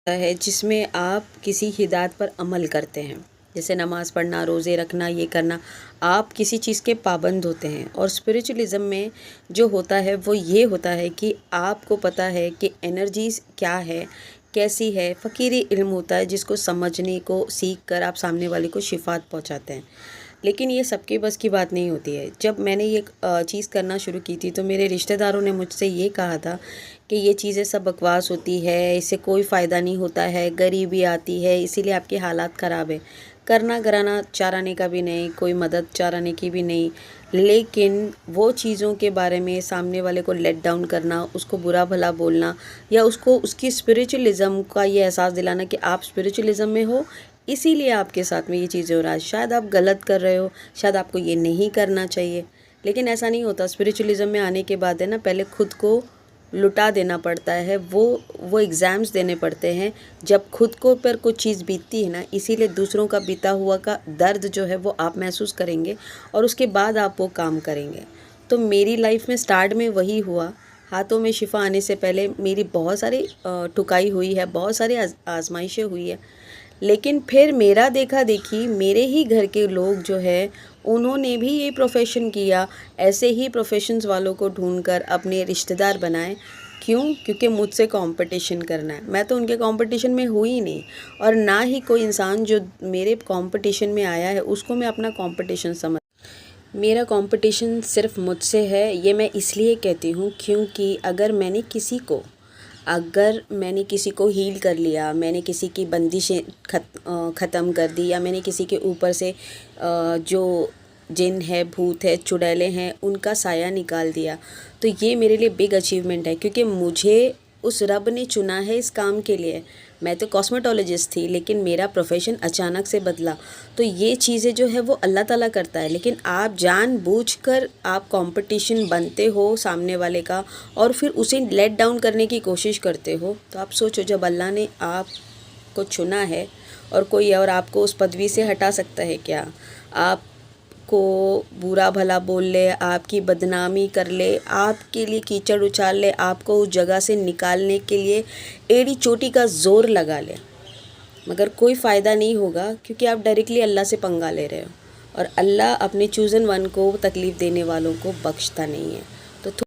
है जिसमें आप किसी हिदायत पर अमल करते हैं, जैसे नमाज़ पढ़ना, रोज़े रखना, ये करना, आप किसी चीज़ के पाबंद होते हैं। और स्पिरिचुअलिज़म में जो होता है वो ये होता है कि आपको पता है कि एनर्जीज़ क्या है, कैसी है। फ़कीरी इल्म होता है जिसको समझने को सीख कर आप सामने वाले को शिफ़ात पहुँचाते हैं। लेकिन ये सबके बस की बात नहीं होती है। जब मैंने ये चीज़ करना शुरू की थी तो मेरे रिश्तेदारों ने मुझसे ये कहा था कि ये चीज़ें सब बकवास होती है, इससे कोई फ़ायदा नहीं होता है, गरीबी आती है, इसीलिए आपके हालात ख़राब है। करना कराना चाराने का भी नहीं, कोई मदद चाराने की भी नहीं। लेकिन वो चीज़ों के बारे में सामने वाले को लेट डाउन करना, उसको बुरा भला बोलना या उसको उसकी स्पिरिचुअलिज़्म का ये एहसास दिलाना कि आप स्पिरिचुअलिज़्म में हो, इसीलिए आपके साथ में ये चीज़ें हो रहा है। शायद आप गलत कर रहे हो, शायद आपको ये नहीं करना चाहिए। लेकिन ऐसा नहीं होता। स्पिरिचुअलिज़्म में आने के बाद है ना, पहले खुद को लुटा देना पड़ता है। वो एग्ज़ाम्स देने पड़ते हैं। जब खुद को पर कुछ चीज़ बीतती है ना, इसीलिए दूसरों का बीता हुआ का दर्द जो है वो आप महसूस करेंगे और उसके बाद आप वो काम करेंगे। तो मेरी लाइफ में स्टार्ट में वही हुआ। हाथों में शिफा आने से पहले मेरी बहुत सारी ठुकाई हुई है, बहुत सारी आजमाइशें हुई है। लेकिन फिर मेरा देखा देखी मेरे ही घर के लोग जो है उन्होंने भी ये प्रोफेशन किया। ऐसे ही प्रोफेशंस वालों को ढूंढकर अपने रिश्तेदार बनाए। क्यों? क्योंकि मुझसे कंपटीशन करना है। मैं तो उनके कंपटीशन में हुई नहीं, और ना ही कोई इंसान जो मेरे कंपटीशन में आया है उसको मैं अपना कंपटीशन समझ। मेरा कंपटीशन सिर्फ मुझसे है। ये मैं इसलिए कहती हूँ क्योंकि अगर मैंने किसी को हील कर लिया, मैंने किसी की बंदिशें ख़त्म कर दी, या मैंने किसी के ऊपर से जो जिन है, भूत है, चुड़ैलें हैं, उनका साया निकाल दिया, तो ये मेरे लिए बिग अचीवमेंट है। क्योंकि मुझे उस रब ने चुना है इस काम के लिए। मैं तो कॉस्मेटोलॉजिस्ट थी, लेकिन मेरा प्रोफेशन अचानक से बदला। तो ये चीज़ें जो है वो अल्लाह ताला करता है। लेकिन आप जानबूझकर आप कंपटीशन बनते हो सामने वाले का और फिर उसे लेट डाउन करने की कोशिश करते हो। तो आप सोचो, जब अल्लाह ने आपको चुना है और कोई और आपको उस पदवी से हटा सकता है क्या? आप को बुरा भला बोल ले, आपकी बदनामी कर ले, आपके लिए कीचड़ उछाल ले, आपको उस जगह से निकालने के लिए एड़ी चोटी का ज़ोर लगा ले, मगर कोई फ़ायदा नहीं होगा। क्योंकि आप डायरेक्टली अल्लाह से पंगा ले रहे हो, और अल्लाह अपने चूज़न वन को तकलीफ़ देने वालों को बख्शता नहीं है।